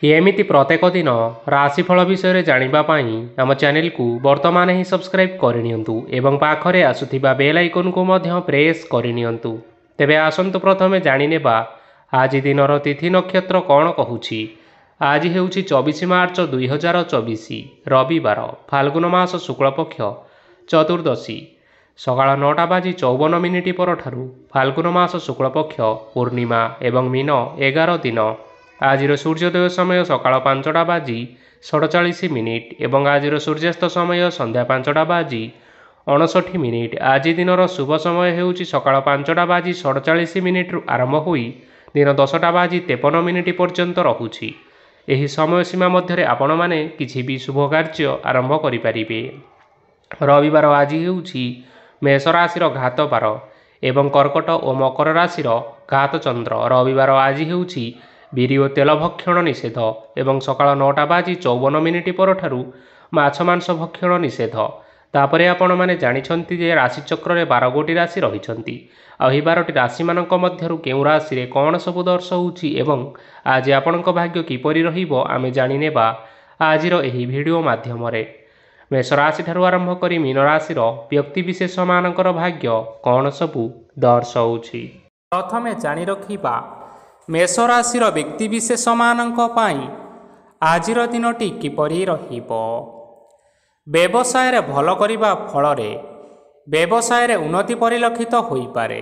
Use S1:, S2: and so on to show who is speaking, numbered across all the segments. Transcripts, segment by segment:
S1: एमिति प्रत्येक दिन राशिफल विषय जानिबा पाई आम चैनल को वर्तमान ही सब्सक्राइब करनियंतु एवं पाखरे आसुथिबा बेल आइकन को मध्य प्रेस करनियंतु। तेबे आसंतु प्रथमे जानिनेबा आज दिनर तिथि नक्षत्र कौन कहूछि। आज हेउछि 24 मार्च 2024 रविवार फाल्गुन मास शुक्लपक्ष चतुर्दशी सकाळ 9:54 परठारु फाल्गुन मास शुक्लपक्ष पूर्णिमा एवं मीन 11 दिन। आजिर सूर्योदय समय सकाळ 5:47 एवं आजिर सूर्यास्त समय संध्या 5:59। आज दिनर शुभ समय हेउछि सकाळ 5:47 आरंभ होई दिन 10:53 पर्यंत रहुछि। एही समय सीमा मध्य आपण माने किछि भी शुभ कार्य आरंभ करि परिबे। रविवार आज हेउछि मेष राशिर घात बार एवं कर्कट और मकर राशिर घात चंद्र। रविवार आज हेउछि बिरी और तेल भक्षण निषेध एवं सकाळ 9:54 परठारु माछ मांस भक्षण निषेध। तापरे आपण माने जानिछंती जे राशिचक्र रे 12 गोटी राशि रहिछंती। आही 12टी राशि मानक मध्यरु केउ राशि रे कोन सब दर्शाउछि एवं आज आपणक भाग्य किपरि रहिबो आमे जानिनेबा आजिर एही भिडियो माध्यम रे। मेष राशि ठारु आरंभ करी मीन राशिर व्यक्ति विशेष मानकर भाग्य कोन सबु दर्शाउछि। प्रथमे जानि रखिबा मेष राशिर व्यक्ति विशेष मानक पाई आजिर दिनटी किपरि रहिबो। व्यवसाय रे भल करिबा फल रे व्यवसाय रे उन्नति परिलक्षित होई पारे।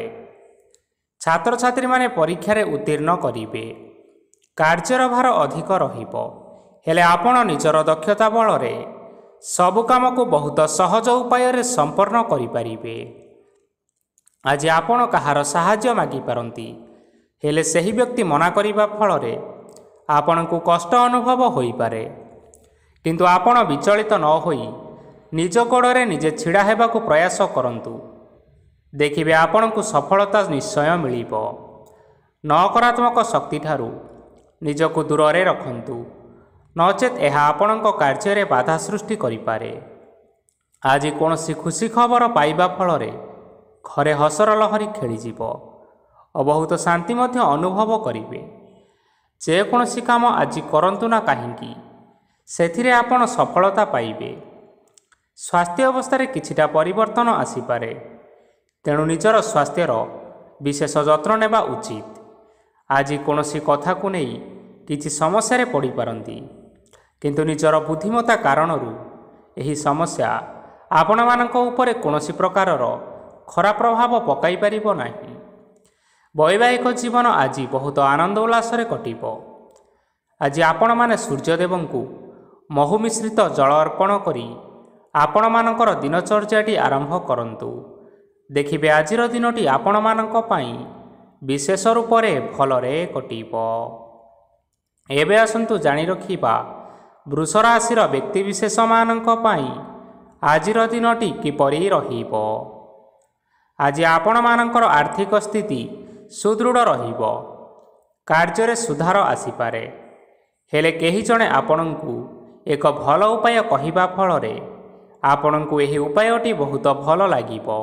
S1: छात्र छात्री माने परीक्षा रे उत्तीर्ण करिवे। कार्यर भार अधिक रहिबो हेले आपण निजर दक्षता बल रे सब काम को बहुत सहज उपाय रे संपन्न करि परिबे। आज आपण कहार सहाय्य मागी पारंती हेले सही व्यक्ति मना करिबा फल रे आपण को कष्ट अनुभव होई पारे। किंतु आपण विचलित न होई निज गोड़े निजे छिड़ा हेबाकु प्रयास करंतु। देखिबे आपण को सफलता निश्चय मिलिबो। नकारात्मक शक्ति ठारू निजको दूर रे रखंतु नचेत यह आपणक कार्य रे बाधा सृष्टि करि पारे। आज कोनोसी खुशी खबर पाइबा फल रे घरे हसर लहरी खेली जीवो और बहुत शांति मध्य अनुभव करिवे। जे कोनोसी काम आज करंतु ना काहींकी सेथिरे आपण सफलता पाइबे। स्वास्थ्य अवस्था रे किछिटा परिवर्तन आसीपारे तेणु निजर स्वास्थ्यर विशेष जत्न नेबा उचित। आज कोनोसी कथा को नहीं किछि समस्या रे पड़ी पारंती किंतु निजर बुद्धिमत्ता कारणरू एही समस्या आपण मानक उपरे कोनोसी प्रकारर खराब प्रभाव पकाई परिबो नाही। वैवाहिक जीवन आज बहुत आनंद उल्लास रे कटिबो। आज आपण माने सूर्यदेवंकु महु मिश्रित जल अर्पण करी आपण मानकर दिनचर्याटी आरंभ करंतु। देखिबे आजिर दिनटी आपण मानक पई विशेष रूप रे भल रे कटिबो। एबे आसंतु जानि रखिबा वृष राशिर व्यक्ति विशेष मानक पई आजिर दिनटी किपरि रहिबो। आज आपण मानकर आर्थिक स्थिति सुदृढ़ रहिबो। कार्य रे सुधार आसीपारे हेले केही जणे आपणंकु एक भल उपाय कहिबा फल रे आपणंकु एही उपायटी बहुत भल लागिबो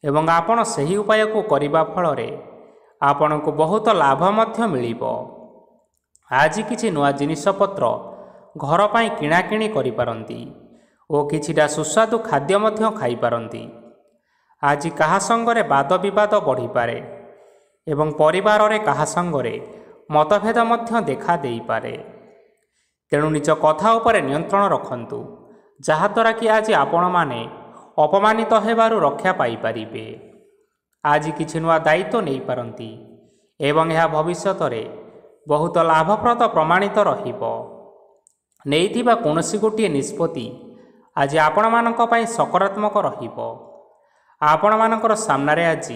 S1: एवं आपण सही उपाय को करिबा फल रे आपणंकु बहुत लाभ मध्य मिलिबो। आज किछि नुआ जिनिस पत्र घर पाई किणा किणी करि पारंती ओ किछिटा सुस्वादु खाद्य मध्य खाई पारंती। आज कहा संगरे वाद विवाद बढ़ी पारे एवं परिवार रे कहा संगरे मतभेद मध्य देखा देई पारे। तेणु निज कथा उपरे नियंत्रण रखंतु जहाद्वारा कि आज आपण माने अपमानित हेबारु रक्षा पाई परिबे। आज किछि नुआ दायित्व नहीं पारंती एवं यह भविष्यत रे बहुत लाभप्रद प्रमाणित रहिबो। नेइथिबा कोनोसी गोटिए निष्पत्ति आज आपण मानक पई सकारात्मक रहिबो। आपण मानकर सामना रे आज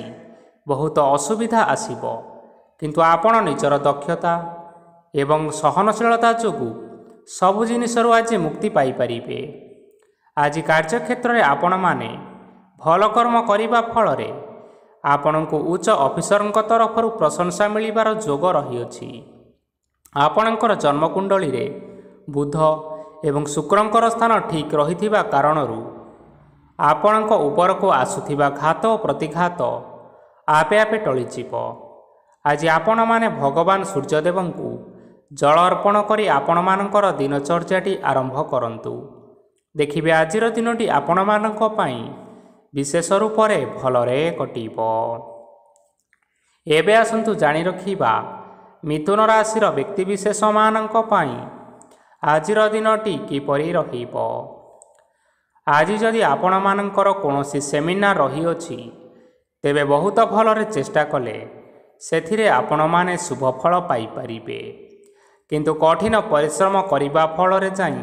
S1: बहुत असुविधा आसीबो किंतु आपण निजर दक्षता एवं सहनशीलता जोगु सबु जिनिसरु आज मुक्ति पाई परिबे। आज कार्यक्षेत्र रे आपण माने भल कर्म करिबा फल रे आपणको उच्च ऑफिसरक तरफरु प्रशंसा मिलिबार जोग रहिअछि। आपणकर जन्मकुंडली रे बुध एवं शुक्रंकर स्थान ठीक रहिथिबा कारणरू आपणक उपरको आसुथिबा घात और प्रतिघात आपे आपे टळिजिब। आज आपण माने भगवान सूर्यदेवंकु ଜଳ ଅର୍ପଣ କରି ଆପଣମାନଙ୍କର ଦିନଚର୍ଯ୍ୟାଟି ଆରମ୍ଭ କରନ୍ତୁ। ଦେଖିବେ ଆଜିର ଦିନଟି ଆପଣମାନଙ୍କ ପାଇଁ ବିଶେଷ ରୂପରେ ଭଲରେ କଟିବ। ଏବେ ଆସନ୍ତୁ ଜାଣି ରଖିବା ମିଥୁନ ରାଶିର ବ୍ୟକ୍ତିବିଶେଷମାନଙ୍କ ପାଇଁ ଆଜିର ଦିନଟି କିପରି ରହିବ। ଆଜି ଯଦି ଆପଣମାନଙ୍କର କୌଣସି ସେମିନାର ରହିଅଛି, ତେବେ ବହୁତ ଭଲରେ ଚେଷ୍ଟା କଲେ ସେଥିରେ ଆପଣମାନେ ଶୁଭଫଳ ପାଇପାରିବେ। କିନ୍ତୁ କଠିନ ପରିଶ୍ରମ କରିବା ଫଳରେ ଯାଇ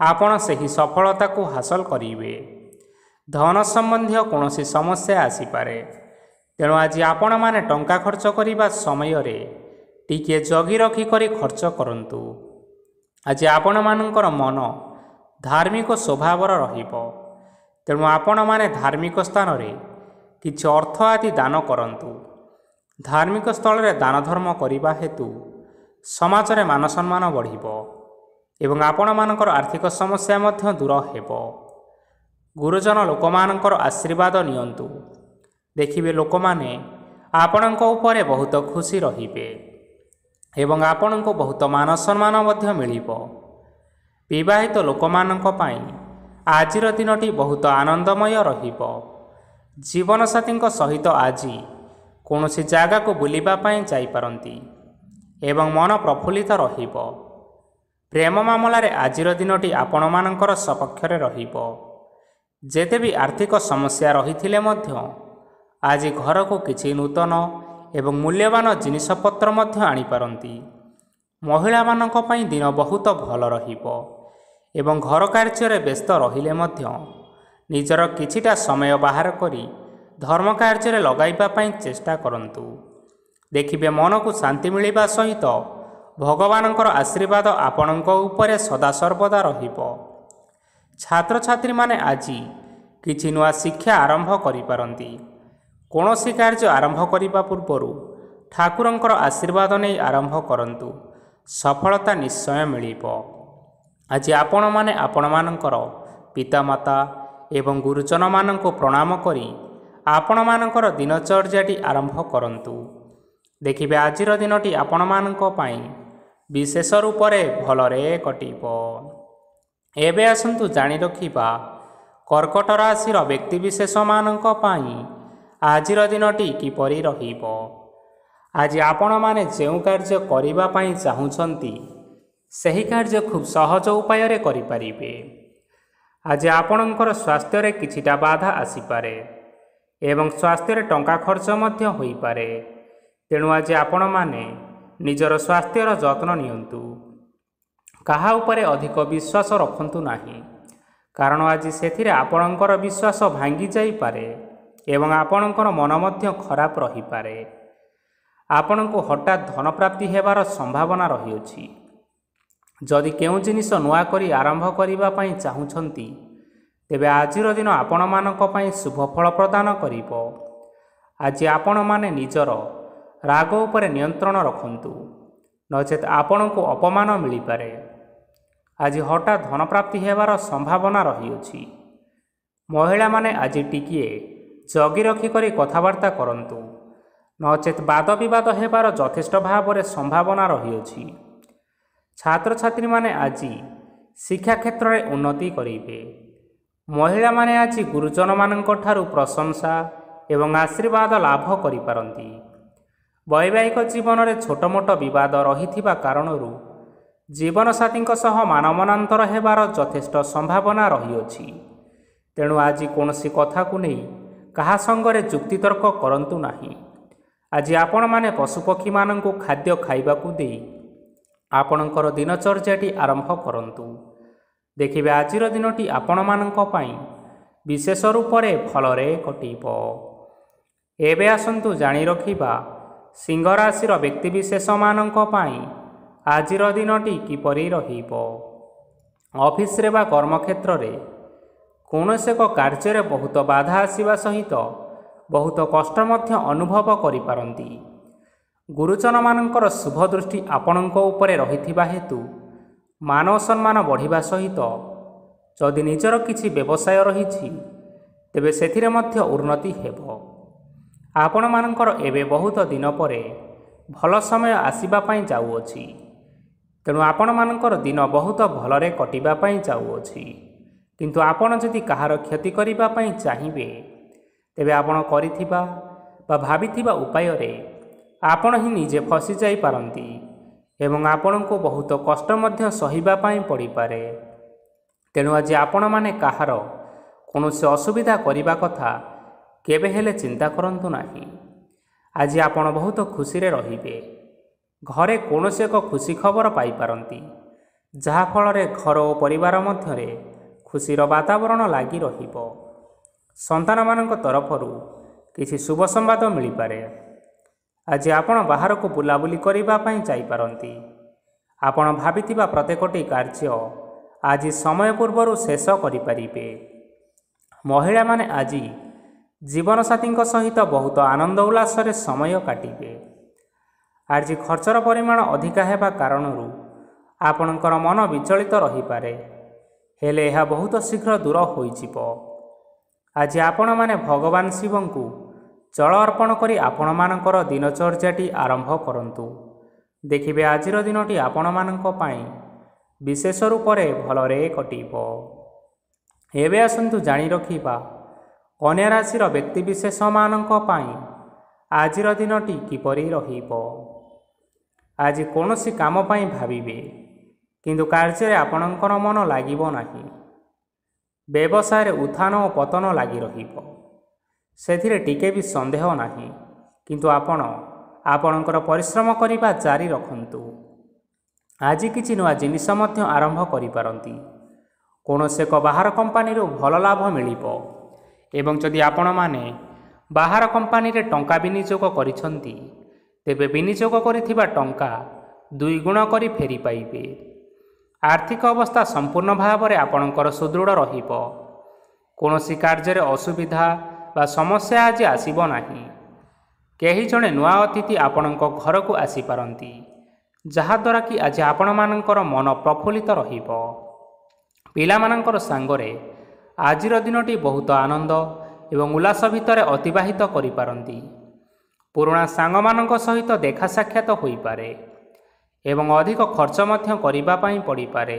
S1: ଆପଣ ସେହି ସଫଳତାକୁ ହାସଲ କରିବେ। ଧନ ସମ୍ବନ୍ଧୀୟ କୌଣସି ସମସ୍ୟା ଆସିପାରେ, ତେଣୁ ଆଜି ଆପଣମାନେ ଟଙ୍କା ଖର୍ଚ୍ଚ କରିବା ସମୟରେ ଟିକିଏ ଜଗି ରଖି କରି ଖର୍ଚ୍ଚ କରନ୍ତୁ। ଆଜି ଆପଣମାନଙ୍କର ମନ ଧାର୍ମିକ ସ୍ୱଭାବର ରହିବ, ତେଣୁ ଆପଣମାନେ ଧାର୍ମିକ ସ୍ଥାନରେ କିଛି ଅର୍ଥ ଆଦି ଦାନ କରନ୍ତୁ। ଧାର୍ମିକ ସ୍ଥଳରେ ଦାନ ଧର୍ମ କରିବା ହେତୁ ସମାଜରେ ମାନସମ୍ମାନ ବଢ଼ିବ ଏବଂ ଆପଣମାନଙ୍କର ଆର୍ଥିକ ସମସ୍ୟା ମଧ୍ୟ ଦୂର ହେବ। ଗୁରୁଜନ ଲୋକମାନଙ୍କର ଆଶୀର୍ବାଦ ନିଅନ୍ତୁ। ଦେଖିବେ ଲୋକମାନେ ଆପଣଙ୍କ ଉପରେ ବହୁତ ଖୁସି ରହିବେ ଏବଂ ଆପଣଙ୍କୁ ବହୁତ ମାନ ସମ୍ମାନ ମଧ୍ୟ ମିଳିବ। ବିବାହିତ ଲୋକମାନଙ୍କ ପାଇଁ ଆଜିର ଦିନଟି ବହୁତ ଆନନ୍ଦମୟ ରହିବ। ଜୀବନସାଥୀଙ୍କ ସହିତ ଆଜି କୌଣସି ଜାଗାକୁ ବୁଲିବା ପାଇଁ ଯାଇପାରନ୍ତି ଏବଂ ମନ ପ୍ରଫୁଲ୍ଲିତ ରହିବ। ପ୍ରେମ ମାମଲାରେ ଆଜିର ଦିନଟି ଆପଣମାନଙ୍କର ସପକ୍ଷରେ ରହିବ। ଯେତେ ବି ଆର୍ଥିକ ସମସ୍ୟା ରହିଥିଲେ ମଧ୍ୟ ଆଜି ଘରକୁ କିଛି ନୂତନ ଏବଂ ମୂଲ୍ୟବାନ ଜିନିଷପତ୍ର ମଧ୍ୟ ଆଣିପାରନ୍ତି। ମହିଳାମାନଙ୍କ ପାଇଁ ଦିନ ବହୁତ ଭଲ ରହିବ ଏବଂ ଘର କାର୍ଯ୍ୟରେ ବ୍ୟସ୍ତ ରହିଲେ ମଧ୍ୟ ନିଜର କିଛିଟା ସମୟ ବାହାର କରି ଧର୍ମ କାର୍ଯ୍ୟରେ ଲଗାଇବା ପାଇଁ ଚେଷ୍ଟା କରନ୍ତୁ। ଦେଖିବେ ମନକୁ ଶାନ୍ତି ମିଳିବା ସହିତ ଭଗବାନଙ୍କର ଆଶୀର୍ବାଦ ଆପଣଙ୍କ ଉପରେ ସଦାସର୍ବଦା ରହିବ। ଛାତ୍ରଛାତ୍ରୀମାନେ ଆଜି କିଛି ନୂଆ ଶିକ୍ଷା ଆରମ୍ଭ କରିପାରନ୍ତି। କୌଣସି କାର୍ଯ୍ୟ ଆରମ୍ଭ କରିବା ପୂର୍ବରୁ ଠାକୁରଙ୍କର ଆଶୀର୍ବାଦ ନେଇ ଆରମ୍ଭ କରନ୍ତୁ, ସଫଳତା ନିଶ୍ଚୟ ମିଳିବ। ଆଜି ଆପଣମାନେ ଆପଣମାନଙ୍କର ପିତାମାତା ଏବଂ ଗୁରୁଜନମାନଙ୍କୁ ପ୍ରଣାମ କରି ଆପଣମାନଙ୍କର ଦିନଚର୍ଯ୍ୟାଟି ଆରମ୍ଭ କରନ୍ତୁ। ଦେଖିବେ ଆଜିର ଦିନଟି ଆପଣମାନଙ୍କ ପାଇଁ ବିଶେଷ ରୂପରେ ଭଲରେ କଟିବ। ଏବେ ଆସନ୍ତୁ ଜାଣି ରଖିବା କର୍କଟ ରାଶିର ବ୍ୟକ୍ତିବିଶେଷମାନଙ୍କ ପାଇଁ ଆଜିର ଦିନଟି କିପରି ରହିବ। ଆଜି ଆପଣମାନେ ଯେଉଁ କାର୍ଯ୍ୟ କରିବା ପାଇଁ ଚାହୁଁଛନ୍ତି, ସେହି କାର୍ଯ୍ୟ ଖୁବ୍ ସହଜ ଉପାୟରେ କରିପାରିବେ। ଆଜି ଆପଣଙ୍କର ସ୍ୱାସ୍ଥ୍ୟରେ କିଛିଟା ବାଧା ଆସିପାରେ ଏବଂ ସ୍ୱାସ୍ଥ୍ୟରେ ଟଙ୍କା ଖର୍ଚ୍ଚ ମଧ୍ୟ ହୋଇପାରେ। ତେଣୁ ଆଜି ଆପଣମାନେ ନିଜର ସ୍ୱାସ୍ଥ୍ୟର ଯତ୍ନ ନିଅନ୍ତୁ। କାହା ଉପରେ ଅଧିକ ବିଶ୍ୱାସ ରଖନ୍ତୁ ନାହିଁ, କାରଣ ଆଜି ସେଥିରେ ଆପଣଙ୍କର ବିଶ୍ୱାସ ଭାଙ୍ଗି ଯାଇପାରେ ଏବଂ ଆପଣଙ୍କର ମନ ମଧ୍ୟ ଖରାପ ରହିପାରେ। ଆପଣଙ୍କୁ ହଠାତ୍ ଧନପ୍ରାପ୍ତି ହେବାର ସମ୍ଭାବନା ରହିଅଛି। ଯଦି କେଉଁ ଜିନିଷ ନୂଆ କରି ଆରମ୍ଭ କରିବା ପାଇଁ ଚାହୁଁଛନ୍ତି, ତେବେ ଆଜିର ଦିନ ଆପଣମାନଙ୍କ ପାଇଁ ଶୁଭ ଫଳ ପ୍ରଦାନ କରିବ। ଆଜି ଆପଣମାନେ ନିଜର ରାଗ ଉପରେ ନିୟନ୍ତ୍ରଣ ରଖନ୍ତୁ, ନଚେତ୍ ଆପଣଙ୍କୁ ଅପମାନ ମିଳିପାରେ। ଆଜି ହଠାତ୍ ଧନପ୍ରାପ୍ତି ହେବାର ସମ୍ଭାବନା ରହିଅଛି। ମହିଳାମାନେ ଆଜି ଟିକିଏ ଜଗି ରଖି କରି କଥାବାର୍ତ୍ତା କରନ୍ତୁ, ନଚେତ୍ ବାଦ ବିବାଦ ହେବାର ଯଥେଷ୍ଟ ଭାବରେ ସମ୍ଭାବନା ରହିଅଛି। ଛାତ୍ରଛାତ୍ରୀମାନେ ଆଜି ଶିକ୍ଷା କ୍ଷେତ୍ରରେ ଉନ୍ନତି କରିବେ। ମହିଳାମାନେ ଆଜି ଗୁରୁଜନମାନଙ୍କ ଠାରୁ ପ୍ରଶଂସା ଏବଂ ଆଶୀର୍ବାଦ ଲାଭ କରିପାରନ୍ତି। ବୈବାହିକ ଜୀବନରେ ଛୋଟମୋଟ ବିବାଦ ରହିଥିବା କାରଣରୁ ଜୀବନସାଥୀଙ୍କ ସହ ମାନମନାନ୍ତର ହେବାର ଯଥେଷ୍ଟ ସମ୍ଭାବନା ରହିଅଛି। ତେଣୁ ଆଜି କୌଣସି କଥାକୁ ନେଇ କାହା ସଙ୍ଗରେ ଯୁକ୍ତିତର୍କ କରନ୍ତୁ ନାହିଁ। ଆଜି ଆପଣମାନେ ପଶୁପକ୍ଷୀମାନଙ୍କୁ ଖାଦ୍ୟ ଖାଇବାକୁ ଦେଇ ଆପଣଙ୍କର ଦିନଚର୍ଯ୍ୟାଟି ଆରମ୍ଭ କରନ୍ତୁ। ଦେଖିବେ ଆଜିର ଦିନଟି ଆପଣମାନଙ୍କ ପାଇଁ ବିଶେଷ ରୂପରେ ଭଲରେ କଟିବ। ଏବେ ଆସନ୍ତୁ ଜାଣି ରଖିବା ସିଂହ ରାଶିର ବ୍ୟକ୍ତିବିଶେଷମାନଙ୍କ ପାଇଁ ଆଜିର ଦିନଟି କିପରି ରହିବ। ଅଫିସରେ ବା କର୍ମକ୍ଷେତ୍ରରେ କୌଣସି ଏକ କାର୍ଯ୍ୟରେ ବହୁତ ବାଧା ଆସିବା ସହିତ ବହୁତ କଷ୍ଟ ମଧ୍ୟ ଅନୁଭବ କରିପାରନ୍ତି। ଗୁରୁଜନମାନଙ୍କର ଶୁଭ ଦୃଷ୍ଟି ଆପଣଙ୍କ ଉପରେ ରହିଥିବା ହେତୁ ମାନ ସମ୍ମାନ ବଢ଼ିବା ସହିତ ଯଦି ନିଜର କିଛି ବ୍ୟବସାୟ ରହିଛି, ତେବେ ସେଥିରେ ମଧ୍ୟ ଉନ୍ନତି ହେବ। ଆପଣମାନଙ୍କର ଏବେ ବହୁତ ଦିନ ପରେ ଭଲ ସମୟ ଆସିବା ପାଇଁ ଯାଉଅଛି। ତେଣୁ ଆପଣମାନଙ୍କର ଦିନ ବହୁତ ଭଲରେ କଟିବା ପାଇଁ ଯାଉଅଛି। କିନ୍ତୁ ଆପଣ ଯଦି କାହାର କ୍ଷତି କରିବା ପାଇଁ ଚାହିଁବେ, ତେବେ ଆପଣ କରିଥିବା ବା ଭାବିଥିବା ଉପାୟରେ ଆପଣ ହିଁ ନିଜେ ଫସିଯାଇପାରନ୍ତି ଏବଂ ଆପଣଙ୍କୁ ବହୁତ କଷ୍ଟ ମଧ୍ୟ ସହିବା ପାଇଁ ପଡ଼ିପାରେ। ତେଣୁ ଆଜି ଆପଣମାନେ କାହାର କୌଣସି ଅସୁବିଧା କରିବା କଥା କେବେ ହେଲେ ଚିନ୍ତା କରନ୍ତୁ ନାହିଁ। ଆଜି ଆପଣ ବହୁତ ଖୁସିରେ ରହିବେ। ଘରେ କୌଣସି ଏକ ଖୁସି ଖବର ପାଇପାରନ୍ତି, ଯାହାଫଳରେ ଘର ଓ ପରିବାର ମଧ୍ୟରେ ଖୁସିର ବାତାବରଣ ଲାଗି ରହିବ। ସନ୍ତାନମାନଙ୍କ ତରଫରୁ କିଛି ଶୁଭ ସମ୍ବାଦ ମିଳିପାରେ। ଆଜି ଆପଣ ବାହାରକୁ ବୁଲାବୁଲି କରିବା ପାଇଁ ଯାଇପାରନ୍ତି। ଆପଣ ଭାବିଥିବା ପ୍ରତ୍ୟେକଟି କାର୍ଯ୍ୟ ଆଜି ସମୟ ପୂର୍ବରୁ ଶେଷ କରିପାରିବେ। ମହିଳାମାନେ ଆଜି ଜୀବନସାଥୀଙ୍କ ସହିତ ବହୁତ ଆନନ୍ଦ ଉଲ୍ଲାସରେ ସମୟ କାଟିବେ। ଆଜି ଖର୍ଚ୍ଚର ପରିମାଣ ଅଧିକା ହେବା କାରଣରୁ ଆପଣଙ୍କର ମନ ବିଚଳିତ ରହିପାରେ, ହେଲେ ଏହା ବହୁତ ଶୀଘ୍ର ଦୂର ହୋଇଯିବ। ଆଜି ଆପଣମାନେ ଭଗବାନ ଶିବଙ୍କୁ ଜଳ ଅର୍ପଣ କରି ଆପଣମାନଙ୍କର ଦିନଚର୍ଯ୍ୟାଟି ଆରମ୍ଭ କରନ୍ତୁ। ଦେଖିବେ ଆଜିର ଦିନଟି ଆପଣମାନଙ୍କ ପାଇଁ ବିଶେଷ ରୂପରେ ଭଲରେ କଟିବ। ଏବେ ଆସନ୍ତୁ ଜାଣି ରଖିବା କନ୍ୟା ରାଶିର ବ୍ୟକ୍ତିବିଶେଷମାନଙ୍କ ପାଇଁ ଆଜିର ଦିନଟି କିପରି ରହିବ। ଆଜି କୌଣସି କାମ ପାଇଁ ଭାବିବେ, କିନ୍ତୁ କାର୍ଯ୍ୟରେ ଆପଣଙ୍କର ମନ ଲାଗିବ ନାହିଁ। ବ୍ୟବସାୟରେ ଉତ୍ଥାନ ଓ ପତନ ଲାଗି ରହିବ, ସେଥିରେ ଟିକେ ବି ସନ୍ଦେହ ନାହିଁ। କିନ୍ତୁ ଆପଣ ଆପଣଙ୍କର ପରିଶ୍ରମ କରିବା ଜାରି ରଖନ୍ତୁ। ଆଜି କିଛି ନୂଆ ଜିନିଷ ମଧ୍ୟ ଆରମ୍ଭ କରିପାରନ୍ତି। କୌଣସି ଏକ ବାହାର କମ୍ପାନୀରୁ ଭଲ ଲାଭ ମିଳିବ ଏବଂ ଯଦି ଆପଣମାନେ ବାହାର କମ୍ପାନୀରେ ଟଙ୍କା ବିନିଯୋଗ କରିଛନ୍ତି, ତେବେ ବିନିଯୋଗ କରିଥିବା ଟଙ୍କା 2 ଗୁଣ କରି ଫେରି ପାଇବେ। ଆର୍ଥିକ ଅବସ୍ଥା ସମ୍ପୂର୍ଣ୍ଣ ଭାବରେ ଆପଣଙ୍କର ସୁଦୃଢ଼ ରହିବ। କୌଣସି କାର୍ଯ୍ୟରେ ଅସୁବିଧା ବା ସମସ୍ୟା ଆଜି ଆସିବ ନାହିଁ। କେହି ଜଣେ ନୂଆ ଅତିଥି ଆପଣଙ୍କ ଘରକୁ ଆସିପାରନ୍ତି, ଯାହାଦ୍ୱାରା କି ଆଜି ଆପଣମାନଙ୍କର ମନ ପ୍ରଫୁଲ୍ଲିତ ରହିବ। ପିଲାମାନଙ୍କର ସାଙ୍ଗରେ ଆଜିର ଦିନଟି ବହୁତ ଆନନ୍ଦ ଏବଂ ଉଲ୍ଲାସ ଭିତରେ ଅତିବାହିତ କରିପାରନ୍ତି। ପୁରୁଣା ସାଙ୍ଗମାନଙ୍କ ସହିତ ଦେଖା ସାକ୍ଷାତ ହୋଇପାରେ ଏବଂ ଅଧିକ ଖର୍ଚ୍ଚ ମଧ୍ୟ କରିବା ପାଇଁ ପଡ଼ିପାରେ।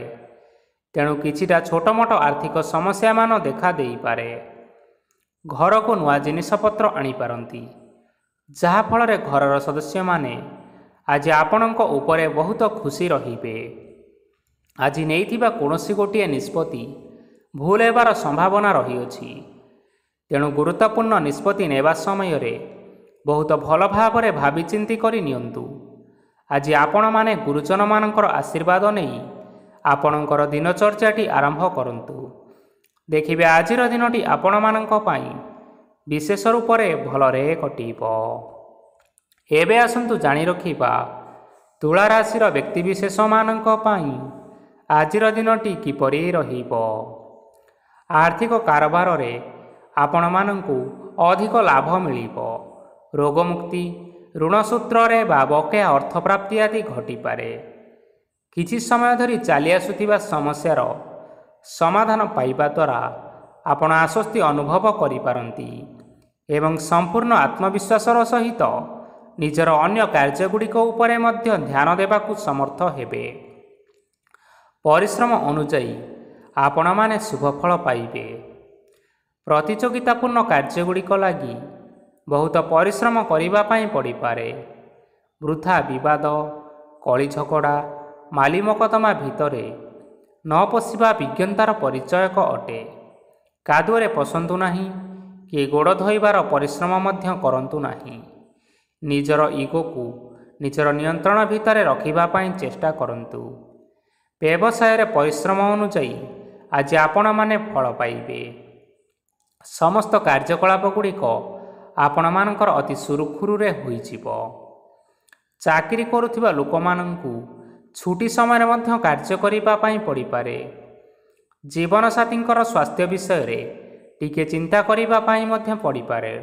S1: ତେଣୁ କିଛିଟା ଛୋଟମୋଟ ଆର୍ଥିକ ସମସ୍ୟାମାନ ଦେଖା ଦେଇପାରେ। ଘରକୁ ନୂଆ ଜିନିଷପତ୍ର ଆଣିପାରନ୍ତି, ଯାହାଫଳରେ ଘରର ସଦସ୍ୟମାନେ ଆଜି ଆପଣଙ୍କ ଉପରେ ବହୁତ ଖୁସି ରହିବେ। ଆଜି ନେଇଥିବା କୌଣସି ଗୋଟିଏ ନିଷ୍ପତ୍ତି ଭୁଲ ହେବାର ସମ୍ଭାବନା ରହିଅଛି। ତେଣୁ ଗୁରୁତ୍ୱପୂର୍ଣ୍ଣ ନିଷ୍ପତ୍ତି ନେବା ସମୟରେ ବହୁତ ଭଲ ଭାବରେ ଭାବିଚିନ୍ତି କରି ନିଅନ୍ତୁ। ଆଜି ଆପଣମାନେ ଗୁରୁଜନମାନଙ୍କର ଆଶୀର୍ବାଦ ନେଇ ଆପଣଙ୍କର ଦିନଚର୍ଯ୍ୟାଟି ଆରମ୍ଭ କରନ୍ତୁ। ଦେଖିବେ ଆଜିର ଦିନଟି ଆପଣମାନଙ୍କ ପାଇଁ ବିଶେଷ ରୂପରେ ଭଲରେ କଟିବ। ଏବେ ଆସନ୍ତୁ ଜାଣି ରଖିବା ତୁଳା ରାଶିର ବ୍ୟକ୍ତିବିଶେଷମାନଙ୍କ ପାଇଁ ଆଜିର ଦିନଟି କିପରି ରହିବ। ଆର୍ଥିକ କାରବାରରେ ଆପଣମାନଙ୍କୁ ଅଧିକ ଲାଭ ମିଳିବ। ରୋଗମୁକ୍ତି, ଋଣ ସୂତ୍ରରେ ବା ବକେୟା ଅର୍ଥପ୍ରାପ୍ତି ଆଦି ଘଟିପାରେ। କିଛି ସମୟ ଧରି ଚାଲି ଆସୁଥିବା ସମସ୍ୟାର ସମାଧାନ ପାଇବା ଦ୍ୱାରା ଆପଣ ଆଶ୍ୱସ୍ତି ଅନୁଭବ କରିପାରନ୍ତି ଏବଂ ସମ୍ପୂର୍ଣ୍ଣ ଆତ୍ମବିଶ୍ୱାସର ସହିତ ନିଜର ଅନ୍ୟ କାର୍ଯ୍ୟଗୁଡ଼ିକ ଉପରେ ମଧ୍ୟ ଧ୍ୟାନ ଦେବାକୁ ସମର୍ଥ ହେବେ। ପରିଶ୍ରମ ଅନୁଯାୟୀ ଆପଣମାନେ ଶୁଭଫଳ ପାଇବେ। ପ୍ରତିଯୋଗିତାପୂର୍ଣ୍ଣ କାର୍ଯ୍ୟଗୁଡ଼ିକ ଲାଗି ବହୁତ ପରିଶ୍ରମ କରିବା ପାଇଁ ପଡ଼ିପାରେ। ବୃଥା ବିବାଦ, କଳି ଝଗଡ଼ା, ମାଲି ମକଦ୍ଦମା ଭିତରେ ନ ପଶିବା ବିଜ୍ଞତାର ପରିଚୟକ ଅଟେ। କାଦୁଅରେ ପଶନ୍ତୁ ନାହିଁ କି ଗୋଡ଼ ଧୋଇବାର ପରିଶ୍ରମ ମଧ୍ୟ କରନ୍ତୁ ନାହିଁ। ନିଜର ଇଗୋକୁ ନିଜର ନିୟନ୍ତ୍ରଣ ଭିତରେ ରଖିବା ପାଇଁ ଚେଷ୍ଟା କରନ୍ତୁ। ବ୍ୟବସାୟରେ ପରିଶ୍ରମ ଅନୁଯାୟୀ ଆଜି ଆପଣମାନେ ଫଳ ପାଇବେ। ସମସ୍ତ କାର୍ଯ୍ୟକଳାପ ଗୁଡ଼ିକ ଆପଣମାନଙ୍କର ଅତି ସୁରୁଖୁରୁରେ ହୋଇଯିବ। ଚାକିରି କରୁଥିବା ଲୋକମାନଙ୍କୁ ଛୁଟି ସମୟରେ ମଧ୍ୟ କାର୍ଯ୍ୟ କରିବା ପାଇଁ ପଡ଼ିପାରେ। ଜୀବନସାଥୀଙ୍କର ସ୍ୱାସ୍ଥ୍ୟ ବିଷୟରେ ଟିକେ ଚିନ୍ତା କରିବା ପାଇଁ ମଧ୍ୟ ପଡ଼ିପାରେ।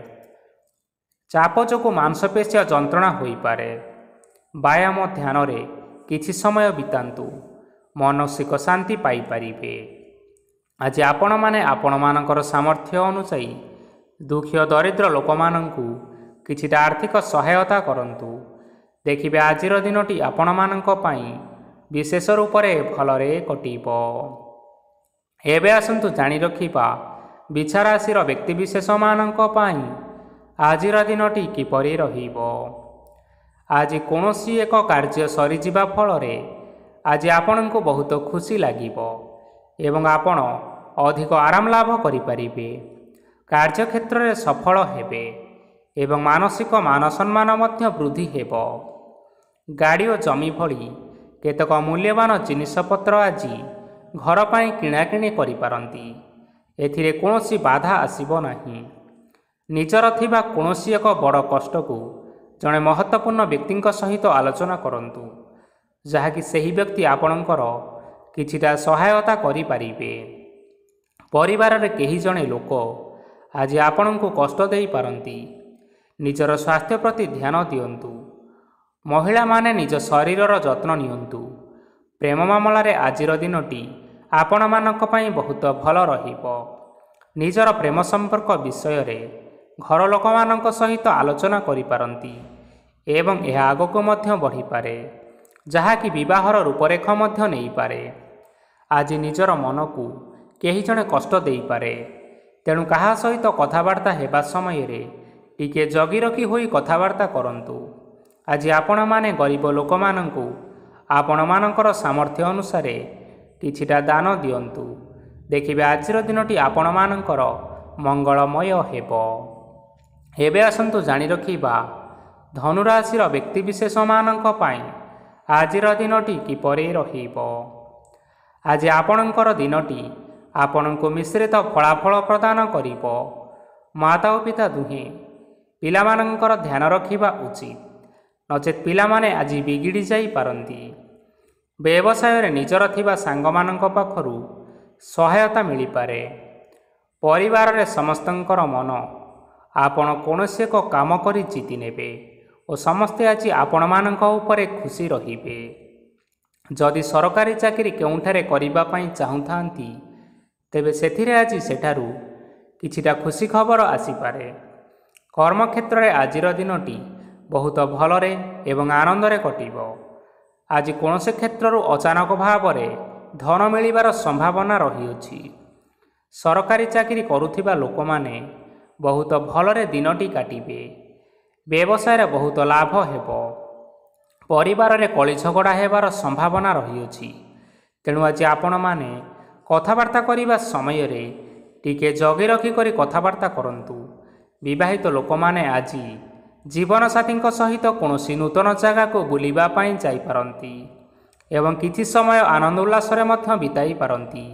S1: ଚାପ ଯୋଗୁଁ ମାଂସପେଶୀୟ ଯନ୍ତ୍ରଣା ହୋଇପାରେ। ବ୍ୟାୟାମ ଧ୍ୟାନରେ କିଛି ସମୟ ବିତାନ୍ତୁ, ମାନସିକ ଶାନ୍ତି ପାଇପାରିବେ। ଆଜି ଆପଣମାନେ ଆପଣମାନଙ୍କର ସାମର୍ଥ୍ୟ ଅନୁଯାୟୀ ଦୁଃଖୀ ଓ ଦରିଦ୍ର ଲୋକମାନଙ୍କୁ କିଛିଟା ଆର୍ଥିକ ସହାୟତା କରନ୍ତୁ। ଦେଖିବେ ଆଜିର ଦିନଟି ଆପଣମାନଙ୍କ ପାଇଁ
S2: ବିଶେଷ ରୂପରେ ଭଲରେ କଟିବ। ଏବେ ଆସନ୍ତୁ ଜାଣି ରଖିବା ବିଛା ରାଶିର ବ୍ୟକ୍ତିବିଶେଷମାନଙ୍କ ପାଇଁ ଆଜିର ଦିନଟି କିପରି ରହିବ। ଆଜି କୌଣସି ଏକ କାର୍ଯ୍ୟ ସରିଯିବା ଫଳରେ ଆଜି ଆପଣଙ୍କୁ ବହୁତ ଖୁସି ଲାଗିବ ଏବଂ ଆପଣ ଅଧିକ ଆରାମ ଲାଭ କରିପାରିବେ। କାର୍ଯ୍ୟକ୍ଷେତ୍ରରେ ସଫଳ ହେବେ ଏବଂ ମାନସିକ ମାନ ସମ୍ମାନ ମଧ୍ୟ ବୃଦ୍ଧି ହେବ। ଗାଡ଼ି ଓ ଜମି ଭଳି କେତେକ ମୂଲ୍ୟବାନ ଜିନିଷପତ୍ର ଆଜି ଘର ପାଇଁ କିଣାକିଣି କରିପାରନ୍ତି। ଏଥିରେ କୌଣସି ବାଧା ଆସିବ ନାହିଁ। ନିଜର ଥିବା କୌଣସି ଏକ ବଡ଼ କଷ୍ଟକୁ ଜଣେ ମହତ୍ତ୍ୱପୂର୍ଣ୍ଣ ବ୍ୟକ୍ତିଙ୍କ ସହିତ ଆଲୋଚନା କରନ୍ତୁ, ଯାହାକି ସେହି ବ୍ୟକ୍ତି ଆପଣଙ୍କର କିଛିଟା ସହାୟତା କରିପାରିବେ। ପରିବାରରେ କେହି ଜଣେ ଲୋକ ଆଜି ଆପଣଙ୍କୁ କଷ୍ଟ ଦେଇପାରନ୍ତି। ନିଜର ସ୍ୱାସ୍ଥ୍ୟ ପ୍ରତି ଧ୍ୟାନ ଦିଅନ୍ତୁ। ମହିଳାମାନେ ନିଜ ଶରୀରର ଯତ୍ନ ନିଅନ୍ତୁ। ପ୍ରେମ ମାମଲାରେ ଆଜିର ଦିନଟି ଆପଣମାନଙ୍କ ପାଇଁ ବହୁତ ଭଲ ରହିବ। ନିଜର ପ୍ରେମ ସମ୍ପର୍କ ବିଷୟରେ ଘର ଲୋକମାନଙ୍କ ସହିତ ଆଲୋଚନା କରିପାରନ୍ତି ଏବଂ ଏହା ଆଗକୁ ମଧ୍ୟ ବଢ଼ିପାରେ, ଯାହାକି ବିବାହର ରୂପରେଖ ମଧ୍ୟ ନେଇପାରେ। ଆଜି ନିଜର ମନକୁ କେହି ଜଣେ କଷ୍ଟ ଦେଇପାରେ, ତେଣୁ କାହା ସହିତ କଥାବାର୍ତ୍ତା ହେବା ସମୟରେ ଟିକିଏ ଜଗି ରଖି ହୋଇ କଥାବାର୍ତ୍ତା କରନ୍ତୁ। ଆଜି ଆପଣମାନେ ଗରିବ ଲୋକମାନଙ୍କୁ ଆପଣମାନଙ୍କର ସାମର୍ଥ୍ୟ ଅନୁସାରେ କିଛିଟା ଦାନ ଦିଅନ୍ତୁ। ଦେଖିବେ ଆଜିର ଦିନଟି ଆପଣମାନଙ୍କର ମଙ୍ଗଳମୟ ହେବ। ଏବେ ଆସନ୍ତୁ ଜାଣି ରଖିବା ଧନୁରାଶିର ବ୍ୟକ୍ତିବିଶେଷମାନଙ୍କ ପାଇଁ ଆଜିର ଦିନଟି କିପରି ରହିବ। ଆଜି ଆପଣଙ୍କର ଦିନଟି ଆପଣଙ୍କୁ ମିଶ୍ରିତ ଫଳାଫଳ ପ୍ରଦାନ କରିବ। ମାତା ଓ ପିତା ଦୁହେଁ ପିଲାମାନଙ୍କର ଧ୍ୟାନ ରଖିବା ଉଚିତ, ନଚେତ୍ ପିଲାମାନେ ଆଜି ବିଗିଡ଼ି ଯାଇପାରନ୍ତି। ବ୍ୟବସାୟରେ ନିଜର ଥିବା ସାଙ୍ଗମାନଙ୍କ ପାଖରୁ ସହାୟତା ମିଳିପାରେ। ପରିବାରରେ ସମସ୍ତଙ୍କର ମନ ଆପଣ କୌଣସି ଏକ କାମ କରି ଜିତି ନେବେ ଓ ସମସ୍ତେ ଆଜି ଆପଣମାନଙ୍କ ଉପରେ ଖୁସି ରହିବେ। ଯଦି ସରକାରୀ ଚାକିରି କେଉଁଠାରେ କରିବା ପାଇଁ ଚାହୁଁଥାନ୍ତି, ତେବେ ସେଥିରେ ଆଜି ସେଠାରୁ କିଛିଟା ଖୁସି ଖବର ଆସିପାରେ। କର୍ମକ୍ଷେତ୍ରରେ ଆଜିର ଦିନଟି ବହୁତ ଭଲରେ ଏବଂ ଆନନ୍ଦରେ କଟିବ। ଆଜି କୌଣସି କ୍ଷେତ୍ରରୁ ଅଚାନକ ଭାବରେ ଧନ ମିଳିବାର ସମ୍ଭାବନା ରହିଅଛି। ସରକାରୀ ଚାକିରି କରୁଥିବା ଲୋକମାନେ ବହୁତ ଭଲରେ ଦିନଟି କାଟିବେ। ବ୍ୟବସାୟରେ ବହୁତ ଲାଭ ହେବ। ପରିବାରରେ କଳି ଝଗଡ଼ା ହେବାର ସମ୍ଭାବନା ରହିଅଛି, ତେଣୁ ଆଜି ଆପଣମାନେ କଥାବାର୍ତ୍ତା କରିବା ସମୟରେ ଟିକିଏ ଜଗି ରଖି କରି କଥାବାର୍ତ୍ତା କରନ୍ତୁ। ବିବାହିତ ଲୋକମାନେ ଆଜି ଜୀବନସାଥୀଙ୍କ ସହିତ କୌଣସି ନୂତନ ଜାଗାକୁ ବୁଲିବା ପାଇଁ ଯାଇପାରନ୍ତି ଏବଂ କିଛି ସମୟ ଆନନ୍ଦ ଉଲ୍ଲାସରେ ମଧ୍ୟ ବିତାଇ ପାରନ୍ତି।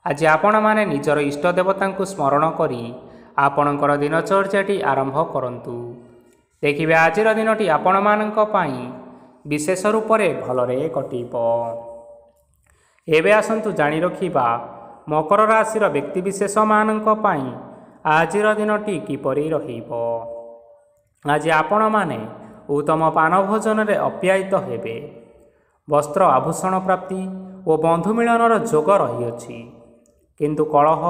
S2: ଆଜି ଆପଣମାନେ ନିଜର ଇଷ୍ଟ ଦେବତାଙ୍କୁ ସ୍ମରଣ କରି ଆପଣଙ୍କର ଦିନଚର୍ଯ୍ୟାଟି ଆରମ୍ଭ କରନ୍ତୁ। ଦେଖିବେ ଆଜିର ଦିନଟି ଆପଣମାନଙ୍କ ପାଇଁ ବିଶେଷ ରୂପରେ ଭଲରେ କଟିବ। ଏବେ ଆସନ୍ତୁ ଜାଣି ରଖିବା ମକର ରାଶିର ବ୍ୟକ୍ତିବିଶେଷମାନଙ୍କ ପାଇଁ ଆଜିର ଦିନଟି କିପରି ରହିବ। ଆଜି ଆପଣମାନେ ଉତ୍ତମ ପାନ ଭୋଜନରେ ଅପ୍ୟାୟିତ ହେବେ। ବସ୍ତ୍ର ଆଭୂଷଣ ପ୍ରାପ୍ତି ଓ ବନ୍ଧୁ ମିଳନର ଯୋଗ ରହିଅଛି, କିନ୍ତୁ କଳହ,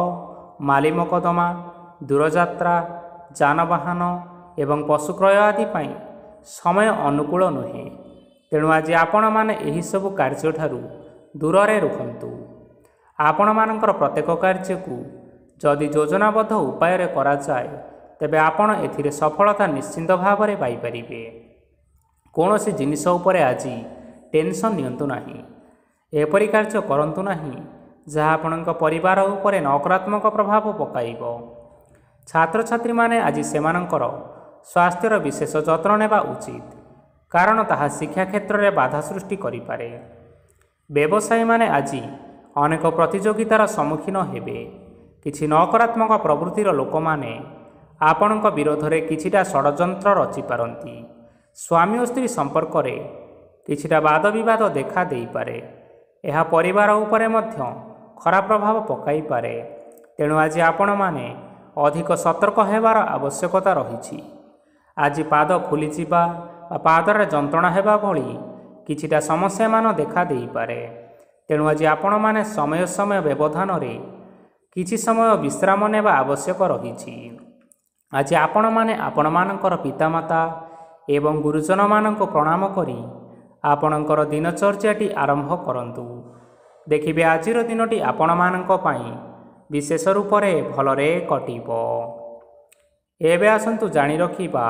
S2: ମାଲି ମକଦ୍ଦମା, ଦୂରଯାତ୍ରା, ଯାନବାହନ ଏବଂ ପଶୁ କ୍ରୟ ଆଦି ପାଇଁ ସମୟ ଅନୁକୂଳ ନୁହେଁ। ତେଣୁ ଆଜି ଆପଣମାନେ ଏହିସବୁ କାର୍ଯ୍ୟଠାରୁ ଦୂରରେ ରୁହନ୍ତୁ। ଆପଣମାନଙ୍କର ପ୍ରତ୍ୟେକ କାର୍ଯ୍ୟକୁ ଯଦି ଯୋଜନାବଦ୍ଧ ଉପାୟରେ କରାଯାଏ, ତେବେ ଆପଣ ଏଥିରେ ସଫଳତା ନିଶ୍ଚିନ୍ତ ଭାବରେ ପାଇପାରିବେ। କୌଣସି ଜିନିଷ ଉପରେ ଆଜି ଟେନସନ୍ ନିଅନ୍ତୁ ନାହିଁ। ଏପରି କାର୍ଯ୍ୟ କରନ୍ତୁ ନାହିଁ ଯାହା ଆପଣଙ୍କ ପରିବାର ଉପରେ ନକାରାତ୍ମକ ପ୍ରଭାବ ପକାଇବ। ଛାତ୍ରଛାତ୍ରୀମାନେ ଆଜି ସେମାନଙ୍କର ସ୍ୱାସ୍ଥ୍ୟର ବିଶେଷ ଯତ୍ନ ନେବା ଉଚିତ, କାରଣ ତାହା ଶିକ୍ଷା କ୍ଷେତ୍ରରେ ବାଧା ସୃଷ୍ଟି କରିପାରେ। ବ୍ୟବସାୟୀମାନେ ଆଜି ଅନେକ ପ୍ରତିଯୋଗିତାର ସମ୍ମୁଖୀନ ହେବେ। କିଛି ନକାରାତ୍ମକ ପ୍ରବୃତ୍ତିର ଲୋକମାନେ ଆପଣଙ୍କ ବିରୋଧରେ କିଛିଟା ଷଡ଼ଯନ୍ତ୍ର ରଚିପାରନ୍ତି। ସ୍ୱାମୀ ଓ ସ୍ତ୍ରୀ ସମ୍ପର୍କରେ କିଛିଟା ବାଦବିବାଦ ଦେଖା ଦେଇପାରେ। ଏହା ପରିବାର ଉପରେ ମଧ୍ୟ ଖରାପ ପ୍ରଭାବ ପକାଇପାରେ। ତେଣୁ ଆଜି ଆପଣମାନେ ଅଧିକ ସତର୍କ ହେବାର ଆବଶ୍ୟକତା ରହିଛି। ଆଜି ପାଦ ଫୁଲିଯିବା ବା ପାଦରେ ଯନ୍ତ୍ରଣା ହେବା ଭଳି କିଛିଟା ସମସ୍ୟାମାନ ଦେଖା ଦେଇପାରେ। ତେଣୁ ଆଜି ଆପଣମାନେ ସମୟ ସମୟ ବ୍ୟବଧାନରେ କିଛି ସମୟ ବିଶ୍ରାମ ନେବା ଆବଶ୍ୟକ ରହିଛି। ଆଜି ଆପଣମାନେ ଆପଣମାନଙ୍କର ପିତାମାତା ଏବଂ ଗୁରୁଜନମାନଙ୍କୁ ପ୍ରଣାମ କରି ଆପଣଙ୍କର ଦିନଚର୍ଯ୍ୟାଟି ଆରମ୍ଭ କରନ୍ତୁ। ଦେଖିବେ ଆଜିର ଦିନଟି ଆପଣମାନଙ୍କ ପାଇଁ ବିଶେଷ ରୂପରେ ଭଲରେ କଟିବ। ଏବେ ଆସନ୍ତୁ ଜାଣି ରଖିବା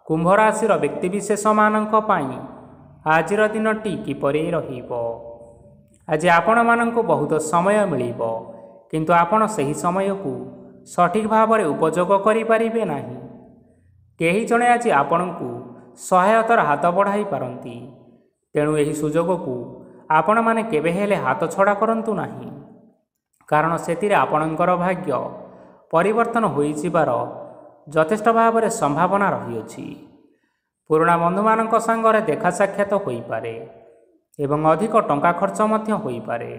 S2: କୁମ୍ଭ ରାଶିର ବ୍ୟକ୍ତିବିଶେଷମାନଙ୍କ ପାଇଁ ଆଜିର ଦିନଟି କିପରି ରହିବ। ଆଜି ଆପଣମାନଙ୍କୁ ବହୁତ ସମୟ ମିଳିବ, କିନ୍ତୁ ଆପଣ ସେହି ସମୟକୁ ସଠିକ୍ ଭାବରେ ଉପଯୋଗ କରିପାରିବେ ନାହିଁ। କେହି ଜଣେ ଆଜି ଆପଣଙ୍କୁ ସହାୟତାର ହାତ ବଢ଼ାଇ ପାରନ୍ତି, ତେଣୁ ଏହି ସୁଯୋଗକୁ ଆପଣମାନେ କେବେ ହେଲେ ହାତଛଡ଼ା କରନ୍ତୁ ନାହିଁ, କାରଣ ସେଥିରେ ଆପଣଙ୍କର ଭାଗ୍ୟ ପରିବର୍ତ୍ତନ ହୋଇଯିବାର ଯଥେଷ୍ଟ ଭାବରେ ସମ୍ଭାବନା ରହିଅଛି। ପୁରୁଣା ବନ୍ଧୁମାନଙ୍କ ସାଙ୍ଗରେ ଦେଖା ସାକ୍ଷାତ ହୋଇପାରେ ଏବଂ ଅଧିକ ଟଙ୍କା ଖର୍ଚ୍ଚ ମଧ୍ୟ ହୋଇପାରେ।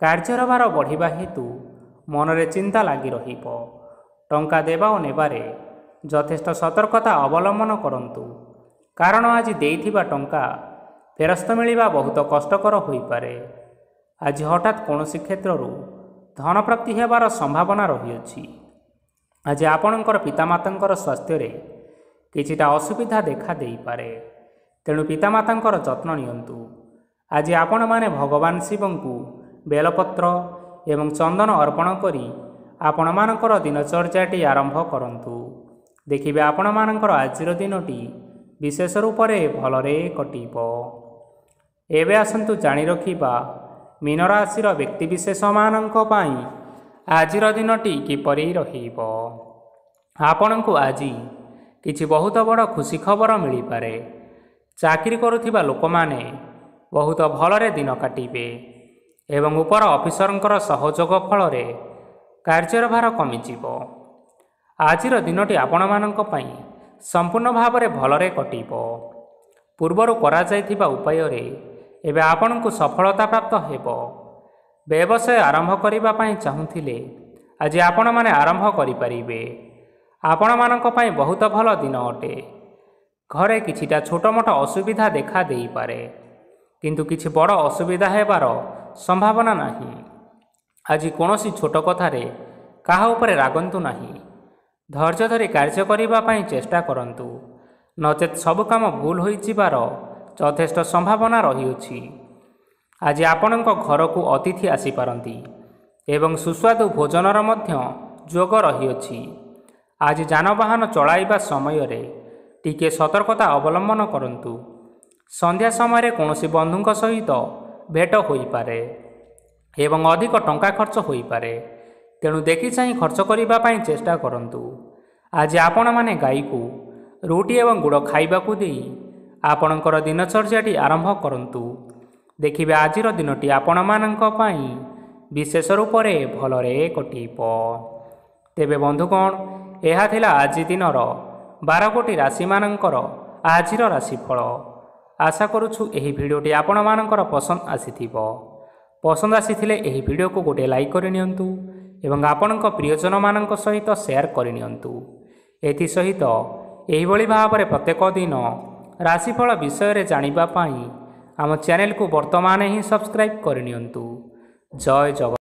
S2: କାର୍ଯ୍ୟର ଭାର ବଢ଼ିବା ହେତୁ ମନରେ ଚିନ୍ତା ଲାଗି ରହିବ। ଟଙ୍କା ଦେବା ଓ ନେବାରେ ଯଥେଷ୍ଟ ସତର୍କତା ଅବଲମ୍ବନ କରନ୍ତୁ, କାରଣ ଆଜି ଦେଇଥିବା ଟଙ୍କା ଫେରସ୍ତ ମିଳିବା ବହୁତ କଷ୍ଟକର ହୋଇପାରେ। ଆଜି ହଠାତ୍ କୌଣସି କ୍ଷେତ୍ରରୁ ଧନପ୍ରାପ୍ତି ହେବାର ସମ୍ଭାବନା ରହିଅଛି। ଆଜି ଆପଣଙ୍କର ପିତାମାତାଙ୍କର ସ୍ୱାସ୍ଥ୍ୟରେ କିଛିଟା ଅସୁବିଧା ଦେଖା ଦେଇପାରେ, ତେଣୁ ପିତାମାତାଙ୍କର ଯତ୍ନ ନିଅନ୍ତୁ। ଆଜି ଆପଣମାନେ ଭଗବାନ ଶିବଙ୍କୁ ବେଲପତ୍ର ଏବଂ ଚନ୍ଦନ ଅର୍ପଣ କରି ଆପଣମାନଙ୍କର ଦିନଚର୍ଯ୍ୟାଟି ଆରମ୍ଭ କରନ୍ତୁ। ଦେଖିବେ ଆପଣମାନଙ୍କର ଆଜିର ଦିନଟି ବିଶେଷ ରୂପରେ ଭଲରେ କଟିବ। ଏବେ ଆସନ୍ତୁ ଜାଣି ରଖିବା ମୀନ ରାଶିର ବ୍ୟକ୍ତିବିଶେଷମାନଙ୍କ ପାଇଁ ଆଜିର ଦିନଟି କିପରି ରହିବ। ଆପଣଙ୍କୁ ଆଜି କିଛି ବହୁତ ବଡ଼ ଖୁସି ଖବର ମିଳିପାରେ। ଚାକିରି କରୁଥିବା ଲୋକମାନେ ବହୁତ ଭଲରେ ଦିନ କାଟିବେ ଏବଂ ଉପର ଅଫିସରଙ୍କର ସହଯୋଗ ଫଳରେ କାର୍ଯ୍ୟର ଭାର କମିଯିବ। ଆଜିର ଦିନଟି ଆପଣମାନଙ୍କ ପାଇଁ ସମ୍ପୂର୍ଣ୍ଣ ଭାବରେ ଭଲରେ କଟିବ। ପୂର୍ବରୁ କରାଯାଇଥିବା ଉପାୟରେ ଏବେ ଆପଣଙ୍କୁ ସଫଳତା ପ୍ରାପ୍ତ ହେବ। ବ୍ୟବସାୟ ଆରମ୍ଭ କରିବା ପାଇଁ ଚାହୁଁଥିଲେ ଆଜି ଆପଣମାନେ ଆରମ୍ଭ କରିପାରିବେ। ଆପଣମାନଙ୍କ ପାଇଁ ବହୁତ ଭଲ ଦିନ ଅଟେ। ଘରେ କିଛିଟା ଛୋଟମୋଟ ଅସୁବିଧା ଦେଖା ଦେଇପାରେ, କିନ୍ତୁ କିଛି ବଡ଼ ଅସୁବିଧା ହେବାର ସମ୍ଭାବନା ନାହିଁ। ଆଜି କୌଣସି ଛୋଟ କଥାରେ କାହା ଉପରେ ରାଗନ୍ତୁ ନାହିଁ। ଧୈର୍ଯ୍ୟ ଧରି କାର୍ଯ୍ୟ କରିବା ପାଇଁ ଚେଷ୍ଟା କରନ୍ତୁ, ନଚେତ୍ ସବୁ କାମ ଭୁଲ ହୋଇଯିବାର ଯଥେଷ୍ଟ ସମ୍ଭାବନା ରହିଅଛି। ଆଜି ଆପଣଙ୍କ ଘରକୁ ଅତିଥି ଆସିପାରନ୍ତି ଏବଂ ସୁସ୍ୱାଦୁ ଭୋଜନର ମଧ୍ୟ ଯୋଗ ରହିଅଛି। ଆଜି ଯାନବାହନ ଚଳାଇବା ସମୟରେ ଟିକିଏ ସତର୍କତା ଅବଲମ୍ବନ କରନ୍ତୁ। ସନ୍ଧ୍ୟା ସମୟରେ କୌଣସି ବନ୍ଧୁଙ୍କ ସହିତ ଭେଟ ହୋଇପାରେ ଏବଂ ଅଧିକ ଟଙ୍କା ଖର୍ଚ୍ଚ ହୋଇପାରେ, ତେଣୁ ଦେଖିଚାହିଁ ଖର୍ଚ୍ଚ କରିବା ପାଇଁ ଚେଷ୍ଟା କରନ୍ତୁ। ଆଜି ଆପଣମାନେ ଗାଈକୁ ରୁଟି ଏବଂ ଗୁଡ଼ ଖାଇବାକୁ ଦେଇ ଆପଣଙ୍କର ଦିନଚର୍ଯ୍ୟାଟି ଆରମ୍ଭ କରନ୍ତୁ। ଦେଖିବେ ଆଜିର ଦିନଟି ଆପଣମାନଙ୍କ ପାଇଁ ବିଶେଷ ରୂପରେ ଭଲରେ କଟିବ। ତେବେ ବନ୍ଧୁଗଣ, ଏହା ଥିଲା ଆଜି ଦିନର 12 ଗୋଟି ରାଶିମାନଙ୍କର ଆଜିର ରାଶିଫଳ। ଆଶା କରୁଛୁ ଏହି ଭିଡ଼ିଓଟି ଆପଣମାନଙ୍କର ପସନ୍ଦ ଆସିଥିବ। ପସନ୍ଦ ଆସିଥିଲେ ଏହି ଭିଡ଼ିଓକୁ ଗୋଟିଏ ଲାଇକ୍ କରିନିଅନ୍ତୁ ଏବଂ ଆପଣଙ୍କ ପ୍ରିୟଜନମାନଙ୍କ ସହିତ ସେୟାର କରିନିଅନ୍ତୁ। ଏଥିସହିତ ଏହିଭଳି ଭାବରେ ପ୍ରତ୍ୟେକ ଦିନ ରାଶିଫଳ ବିଷୟରେ ଜାଣିବା ପାଇଁ ଆମ ଚ୍ୟାନେଲକୁ ବର୍ତ୍ତମାନ ହିଁ ସବସ୍କ୍ରାଇବ୍ କରିନିଅନ୍ତୁ। ଜୟ ଜଗନ୍ନାଥ।